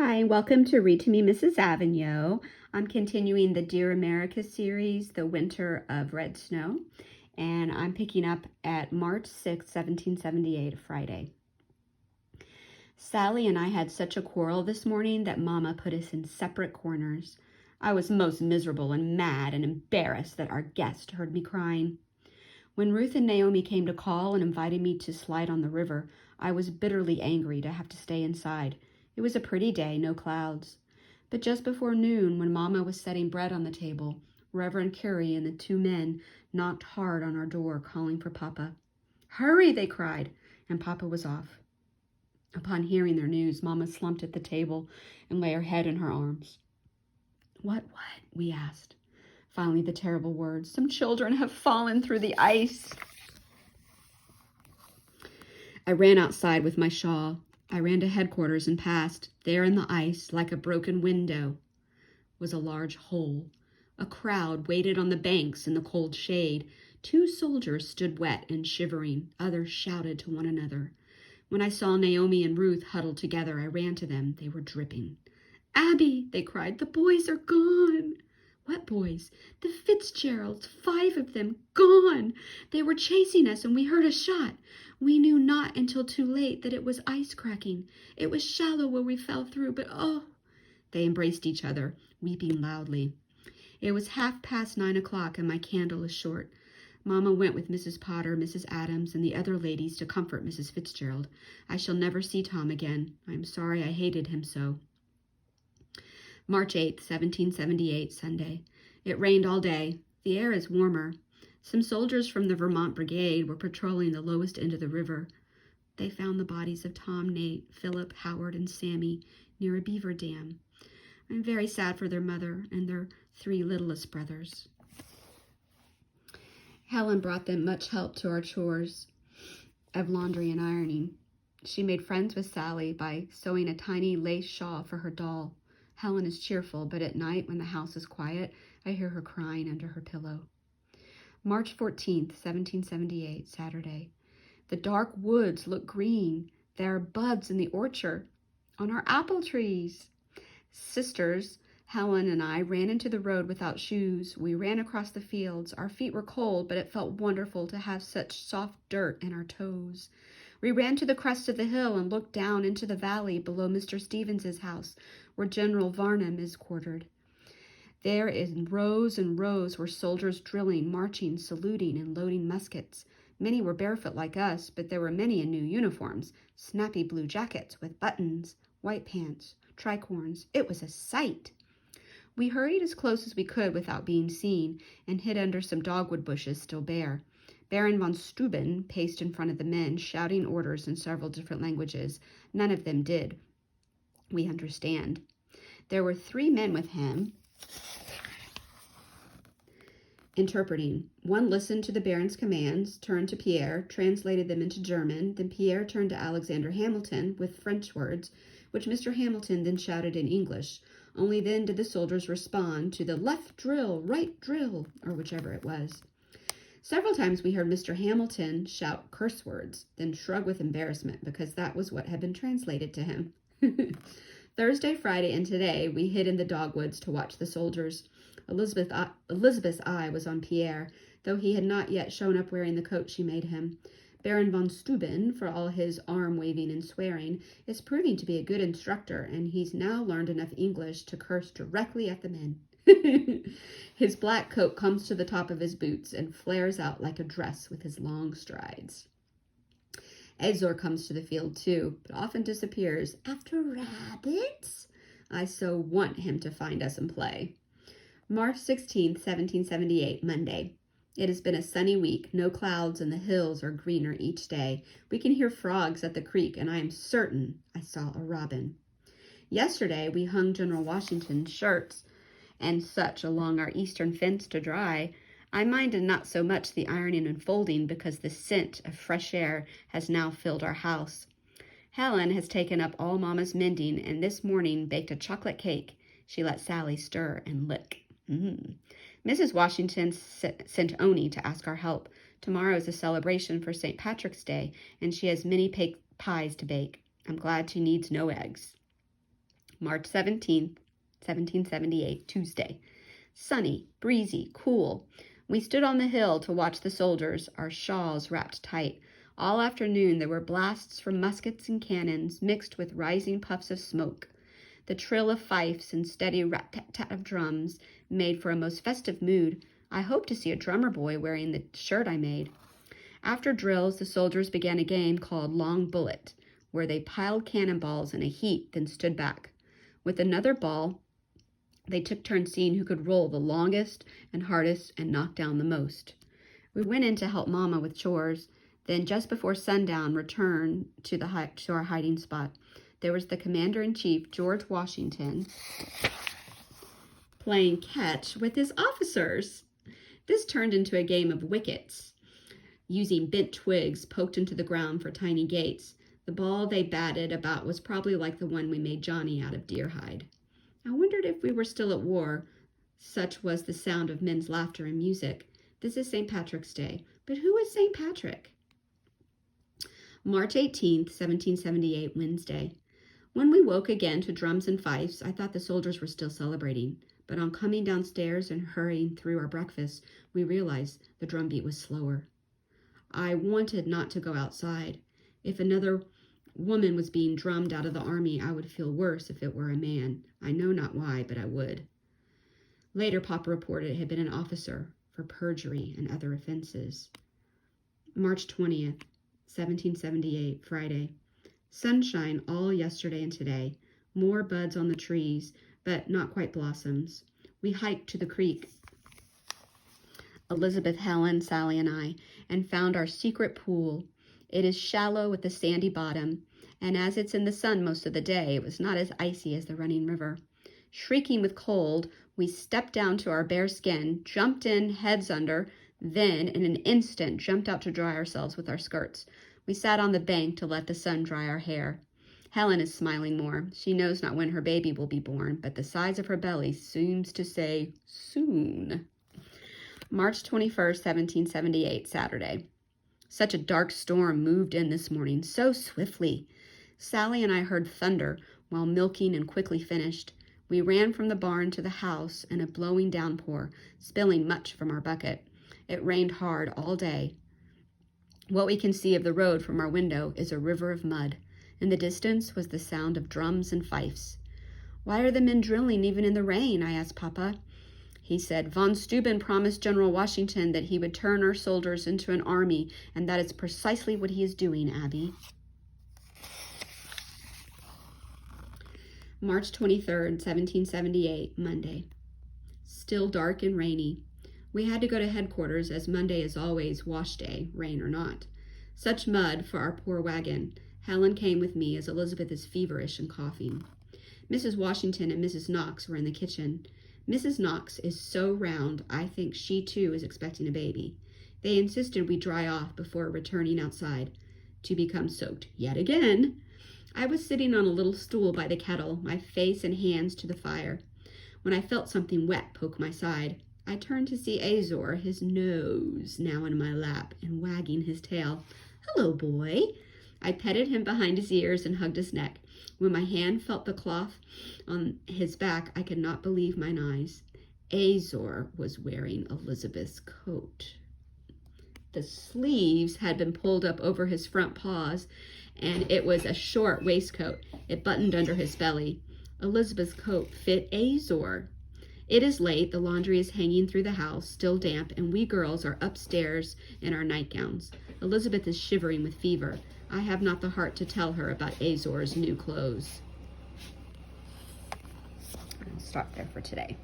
Hi, welcome to Read to Me, Mrs. Avignon. I'm continuing the Dear America series, The Winter of Red Snow, and I'm picking up at March 6, 1778, Friday. Sally and I had such a quarrel this morning that Mama put us in separate corners. I was most miserable and mad and embarrassed that our guest heard me crying. When Ruth and Naomi came to call and invited me to slide on the river, I was bitterly angry to have to stay inside. It was a pretty day, no clouds. But just before noon, when Mama was setting bread on the table, Reverend Curie and the two men knocked hard on our door, calling for Papa. "Hurry!" they cried, and Papa was off. Upon hearing their news, Mama slumped at the table and lay her head in her arms. What, we asked. Finally, the terrible words, "Some children have fallen through the ice." I ran outside with my shawl. I ran to headquarters and past. There in the ice, like a broken window, was a large hole. A crowd waited on the banks in the cold shade. 2 soldiers stood wet and shivering. Others shouted to one another. When I saw Naomi and Ruth huddled together, I ran to them. They were dripping. "Abby," they cried, "the boys are gone." "What boys?" "The Fitzgeralds, 5 of them, gone. They were chasing us and we heard a shot. We knew not until too late that it was ice cracking. It was shallow where we fell through, but oh." They embraced each other, weeping loudly. It was 9:30 and my candle is short. Mama went with Mrs. Potter, Mrs. Adams, and the other ladies to comfort Mrs. Fitzgerald. I shall never see Tom again. I am sorry I hated him so. March 8th, 1778, Sunday. It rained all day. The air is warmer. Some soldiers from the Vermont Brigade were patrolling the lowest end of the river. They found the bodies of Tom, Nate, Philip, Howard, and Sammy near a beaver dam. I'm very sad for their mother and their 3 littlest brothers. Helen brought them much help to our chores of laundry and ironing. She made friends with Sally by sewing a tiny lace shawl for her doll. Helen is cheerful, but at night when the house is quiet, I hear her crying under her pillow. March 14th, 1778, Saturday. The dark woods look green. There are buds in the orchard, on our apple trees. Sisters, Helen and I, ran into the road without shoes. We ran across the fields. Our feet were cold, but it felt wonderful to have such soft dirt in our toes. We ran to the crest of the hill and looked down into the valley below Mr. Stevens's house, where General Varnum is quartered. There in rows and rows were soldiers drilling, marching, saluting, and loading muskets. Many were barefoot like us, but there were many in new uniforms, snappy blue jackets with buttons, white pants, tricorns. It was a sight. We hurried as close as we could without being seen and hid under some dogwood bushes still bare. Baron von Steuben paced in front of the men, shouting orders in several different languages. None of them did we understand. There were 3 men with him, interpreting. One listened to the Baron's commands, turned to Pierre, translated them into German. Then Pierre turned to Alexander Hamilton with French words, which Mr. Hamilton then shouted in English. Only then did the soldiers respond to the left drill, right drill, or whichever it was. Several times we heard Mr. Hamilton shout curse words, then shrug with embarrassment because that was what had been translated to him. Thursday, Friday, and today we hid in the dogwoods to watch the soldiers. Elizabeth's eye was on Pierre, though he had not yet shown up wearing the coat she made him. Baron von Steuben, for all his arm-waving and swearing, is proving to be a good instructor, and he's now learned enough English to curse directly at the men. His black coat comes to the top of his boots and flares out like a dress with his long strides. Edzard comes to the field too, but often disappears. After rabbits? I so want him to find us and play. March 16th, 1778, Monday. It has been a sunny week. No clouds, and the hills are greener each day. We can hear frogs at the creek, and I am certain I saw a robin. Yesterday, we hung General Washington's shirts and such along our eastern fence to dry. I minded not so much the ironing and folding because the scent of fresh air has now filled our house. Helen has taken up all Mama's mending and this morning baked a chocolate cake. She let Sally stir and lick. Mrs. Washington sent Oni to ask our help. Tomorrow is a celebration for St. Patrick's Day, and she has many pies to bake. I'm glad she needs no eggs. March 17th, 1778, Tuesday. Sunny, breezy, cool. We stood on the hill to watch the soldiers, our shawls wrapped tight. All afternoon there were blasts from muskets and cannons mixed with rising puffs of smoke. The trill of fifes and steady rat-tat-tat of drums made for a most festive mood. I hoped to see a drummer boy wearing the shirt I made. After drills, the soldiers began a game called Long Bullet, where they piled cannonballs in a heap, then stood back. With another ball, they took turns seeing who could roll the longest and hardest and knock down the most. We went in to help Mama with chores, then just before sundown returned to our hiding spot. There was the Commander-in-Chief, George Washington, playing catch with his officers. This turned into a game of wickets, using bent twigs poked into the ground for tiny gates. The ball they batted about was probably like the one we made Johnny out of deer hide. I wondered if we were still at war. Such was the sound of men's laughter and music. This is St. Patrick's Day. But who is St. Patrick? March 18th, 1778, Wednesday. When we woke again to drums and fifes, I thought the soldiers were still celebrating. But on coming downstairs and hurrying through our breakfast, we realized the drumbeat was slower. I wanted not to go outside. If another woman was being drummed out of the army, I would feel worse if it were a man. I know not why, but I would. Later, Papa reported it had been an officer for perjury and other offenses. March 20th, 1778, Friday. Sunshine all yesterday and today. More buds on the trees, but not quite blossoms. We hiked to the creek, Elizabeth, Helen, Sally, and I, and found our secret pool. It is shallow with a sandy bottom, and as it's in the sun most of the day, it was not as icy as the running river. Shrieking with cold, we stepped down to our bare skin, jumped in heads under, then in an instant jumped out to dry ourselves with our skirts. We sat on the bank to let the sun dry our hair. Helen is smiling more. She knows not when her baby will be born, but the size of her belly seems to say soon. March 21st, 1778, Saturday. Such a dark storm moved in this morning, so swiftly. Sally and I heard thunder while milking and quickly finished. We ran from the barn to the house in a blowing downpour, spilling much from our bucket. It rained hard all day. What we can see of the road from our window is a river of mud. In the distance was the sound of drums and fifes. "Why are the men drilling even in the rain?" I asked Papa. He said, "Von Steuben promised General Washington that he would turn our soldiers into an army, and that is precisely what he is doing, Abby." March 23rd, 1778, Monday. Still dark and rainy. We had to go to headquarters, as Monday is always wash day, rain or not. Such mud for our poor wagon. Helen came with me, as Elizabeth is feverish and coughing. Mrs. Washington and Mrs. Knox were in the kitchen. Mrs. Knox is so round, I think she too is expecting a baby. They insisted we dry off before returning outside, to become soaked yet again. I was sitting on a little stool by the kettle, my face and hands to the fire, when I felt something wet poke my side. I turned to see Azor, his nose now in my lap and wagging his tail. "Hello, boy." I petted him behind his ears and hugged his neck. When my hand felt the cloth on his back, I could not believe mine eyes. Azor was wearing Elizabeth's coat. The sleeves had been pulled up over his front paws, and it was a short waistcoat. It buttoned under his belly. Elizabeth's coat fit Azor. It is late. The laundry is hanging through the house, still damp, and we girls are upstairs in our nightgowns. Elizabeth is shivering with fever. I have not the heart to tell her about Azor's new clothes. I'll stop there for today.